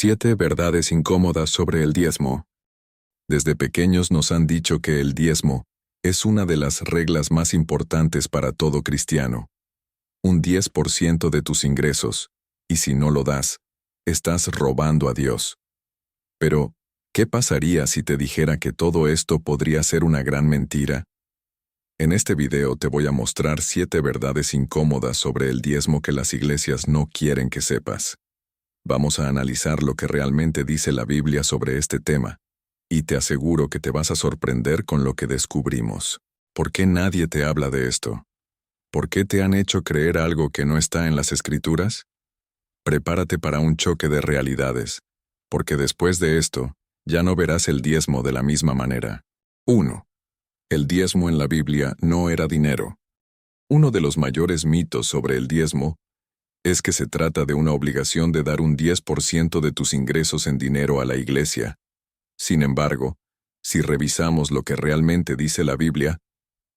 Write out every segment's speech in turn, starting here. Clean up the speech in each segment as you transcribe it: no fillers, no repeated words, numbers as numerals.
7 verdades incómodas sobre el diezmo. Desde pequeños nos han dicho que el diezmo es una de las reglas más importantes para todo cristiano. Un 10% de tus ingresos, y si no lo das, estás robando a Dios. Pero, ¿qué pasaría si te dijera que todo esto podría ser una gran mentira? En este video te voy a mostrar 7 verdades incómodas sobre el diezmo que las iglesias no quieren que sepas. Vamos a analizar lo que realmente dice la Biblia sobre este tema, y te aseguro que te vas a sorprender con lo que descubrimos. ¿Por qué nadie te habla de esto? ¿Por qué te han hecho creer algo que no está en las Escrituras? Prepárate para un choque de realidades, porque después de esto, ya no verás el diezmo de la misma manera. 1. El diezmo en la Biblia no era dinero. Uno de los mayores mitos sobre el diezmo es que se trata de una obligación de dar un 10% de tus ingresos en dinero a la iglesia. Sin embargo, si revisamos lo que realmente dice la Biblia,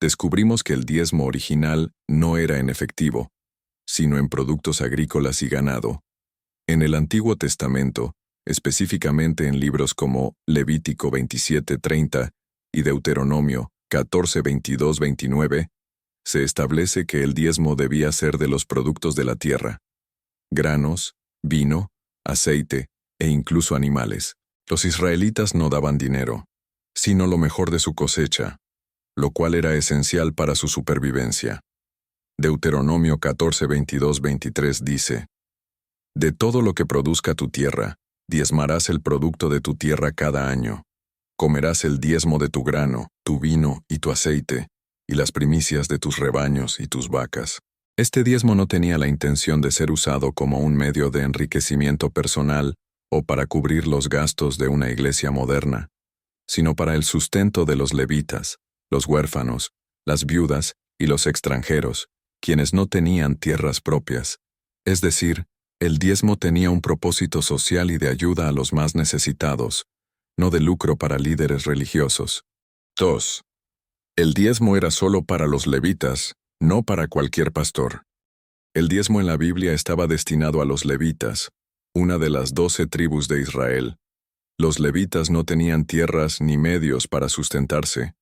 descubrimos que el diezmo original no era en efectivo, sino en productos agrícolas y ganado. En el Antiguo Testamento, específicamente en libros como Levítico 27:30 y Deuteronomio 14:22-29, se establece que el diezmo debía ser de los productos de la tierra: granos, vino, aceite e incluso animales. Los israelitas no daban dinero, sino lo mejor de su cosecha, lo cual era esencial para su supervivencia. Deuteronomio 14:22-23 dice: De todo lo que produzca tu tierra, diezmarás el producto de tu tierra cada año. Comerás el diezmo de tu grano, tu vino y tu aceite, y las primicias de tus rebaños y tus vacas. Este diezmo no tenía la intención de ser usado como un medio de enriquecimiento personal o para cubrir los gastos de una iglesia moderna, sino para el sustento de los levitas, los huérfanos, las viudas y los extranjeros, quienes no tenían tierras propias. Es decir, el diezmo tenía un propósito social y de ayuda a los más necesitados, no de lucro para líderes religiosos. 2. El diezmo era solo para los levitas, no para cualquier pastor. El diezmo en la Biblia estaba destinado a los levitas, una de las 12 tribus de Israel. Los levitas no tenían tierras ni medios para sustentarse,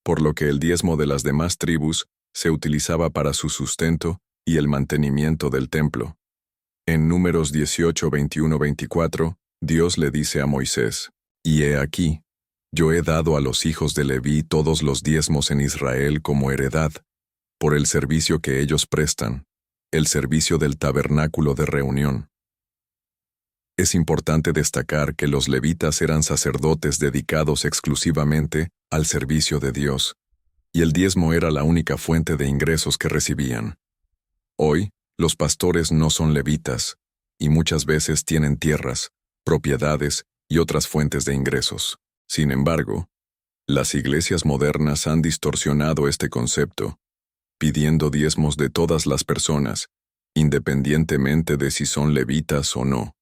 por lo que el diezmo de las demás tribus se utilizaba para su sustento y el mantenimiento del templo. En Números 18:21-24, Dios le dice a Moisés: Y he aquí, yo he dado a los hijos de Leví todos los diezmos en Israel como heredad, por el servicio que ellos prestan, el servicio del tabernáculo de reunión. Es importante destacar que los levitas eran sacerdotes dedicados exclusivamente al servicio de Dios, y el diezmo era la única fuente de ingresos que recibían. Hoy, los pastores no son levitas, y muchas veces tienen tierras, propiedades y otras fuentes de ingresos. Sin embargo, las iglesias modernas han distorsionado este concepto, pidiendo diezmos de todas las personas, independientemente de si son levitas o no.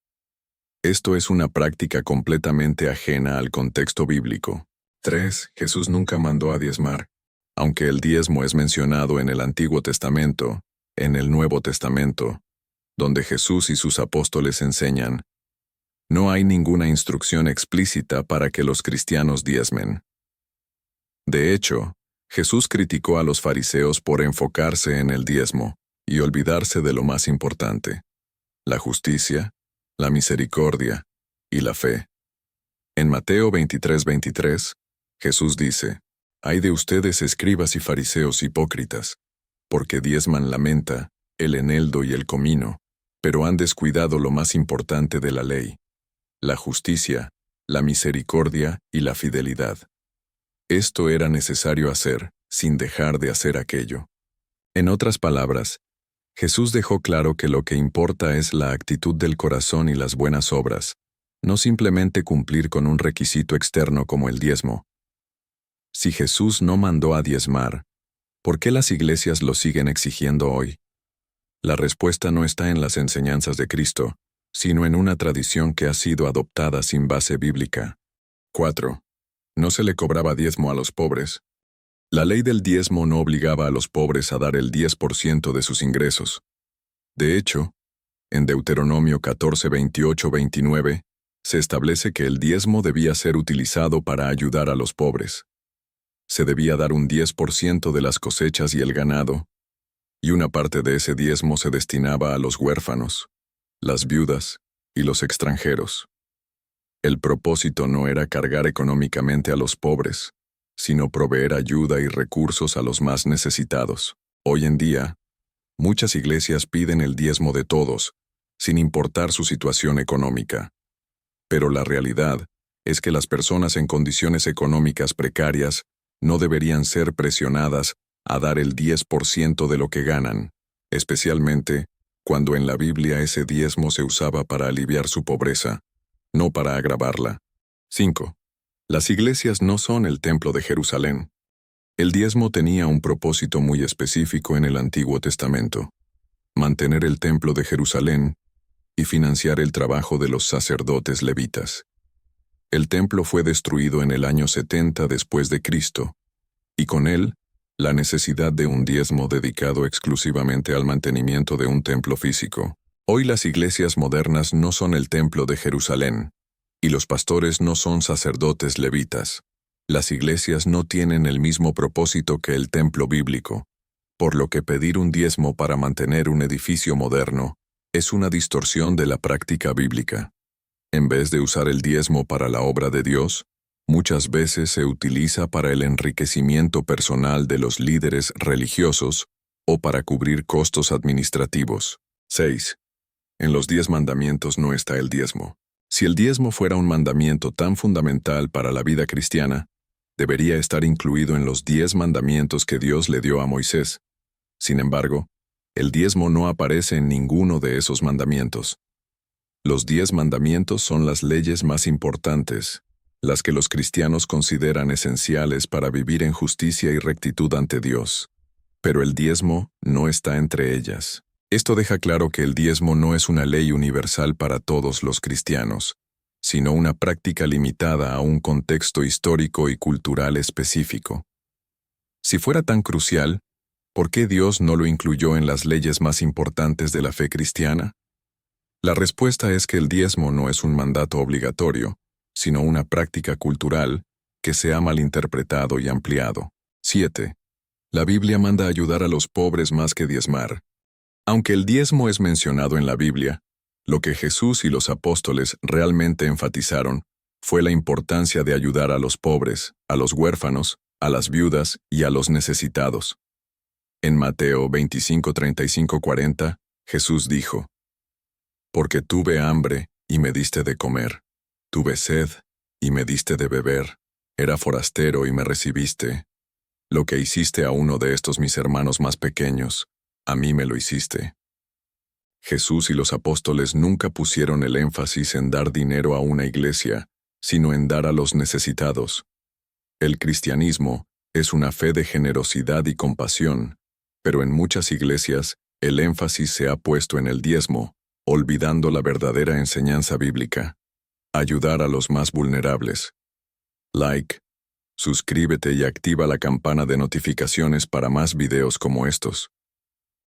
Esto es una práctica completamente ajena al contexto bíblico. 3. Jesús nunca mandó a diezmar. Aunque el diezmo es mencionado en el Antiguo Testamento, en el Nuevo Testamento, donde Jesús y sus apóstoles enseñan, no hay ninguna instrucción explícita para que los cristianos diezmen. De hecho, Jesús criticó a los fariseos por enfocarse en el diezmo y olvidarse de lo más importante: la justicia, la misericordia y la fe. En Mateo 23:23, Jesús dice: Ay de ustedes, escribas y fariseos hipócritas, porque diezman la menta, el eneldo y el comino, pero han descuidado lo más importante de la ley: la justicia, la misericordia y la fidelidad. Esto era necesario hacer, sin dejar de hacer aquello. En otras palabras, Jesús dejó claro que lo que importa es la actitud del corazón y las buenas obras, no simplemente cumplir con un requisito externo como el diezmo. Si Jesús no mandó a diezmar, ¿por qué las iglesias lo siguen exigiendo hoy? La respuesta no está en las enseñanzas de Cristo, sino en una tradición que ha sido adoptada sin base bíblica. 4. No se le cobraba diezmo a los pobres. La ley del diezmo no obligaba a los pobres a dar el 10% de sus ingresos. De hecho, en Deuteronomio 14:28-29, se establece que el diezmo debía ser utilizado para ayudar a los pobres. Se debía dar un 10% de las cosechas y el ganado, y una parte de ese diezmo se destinaba a los huérfanos, las viudas y los extranjeros. El propósito no era cargar económicamente a los pobres, sino proveer ayuda y recursos a los más necesitados. Hoy en día, muchas iglesias piden el diezmo de todos, sin importar su situación económica. Pero la realidad es que las personas en condiciones económicas precarias no deberían ser presionadas a dar el 10% de lo que ganan, especialmente cuando en la Biblia ese diezmo se usaba para aliviar su pobreza, no para agravarla. 5. Las iglesias no son el templo de Jerusalén. El diezmo tenía un propósito muy específico en el Antiguo Testamento: mantener el templo de Jerusalén y financiar el trabajo de los sacerdotes levitas. El templo fue destruido en el año 70 después de Cristo, y con él, la necesidad de un diezmo dedicado exclusivamente al mantenimiento de un templo físico. Hoy las iglesias modernas no son el templo de Jerusalén, y los pastores no son sacerdotes levitas. Las iglesias no tienen el mismo propósito que el templo bíblico, por lo que pedir un diezmo para mantener un edificio moderno es una distorsión de la práctica bíblica. En vez de usar el diezmo para la obra de Dios, muchas veces se utiliza para el enriquecimiento personal de los líderes religiosos o para cubrir costos administrativos. 6. En los 10 mandamientos no está el diezmo. Si el diezmo fuera un mandamiento tan fundamental para la vida cristiana, debería estar incluido en los 10 mandamientos que Dios le dio a Moisés. Sin embargo, el diezmo no aparece en ninguno de esos mandamientos. Los 10 mandamientos son las leyes más importantes, las que los cristianos consideran esenciales para vivir en justicia y rectitud ante Dios. Pero el diezmo no está entre ellas. Esto deja claro que el diezmo no es una ley universal para todos los cristianos, sino una práctica limitada a un contexto histórico y cultural específico. Si fuera tan crucial, ¿por qué Dios no lo incluyó en las leyes más importantes de la fe cristiana? La respuesta es que el diezmo no es un mandato obligatorio, sino una práctica cultural que se ha malinterpretado y ampliado. 7. La Biblia manda ayudar a los pobres más que diezmar. Aunque el diezmo es mencionado en la Biblia, lo que Jesús y los apóstoles realmente enfatizaron fue la importancia de ayudar a los pobres, a los huérfanos, a las viudas y a los necesitados. En Mateo 25, 35, 40, Jesús dijo: «Porque tuve hambre y me diste de comer, tuve sed y me diste de beber, era forastero y me recibiste. Lo que hiciste a uno de estos mis hermanos más pequeños, a mí me lo hiciste». Jesús y los apóstoles nunca pusieron el énfasis en dar dinero a una iglesia, sino en dar a los necesitados. El cristianismo es una fe de generosidad y compasión, pero en muchas iglesias el énfasis se ha puesto en el diezmo, olvidando la verdadera enseñanza bíblica. Ayudar a los más vulnerables. Like, suscríbete y activa la campana de notificaciones para más videos como estos.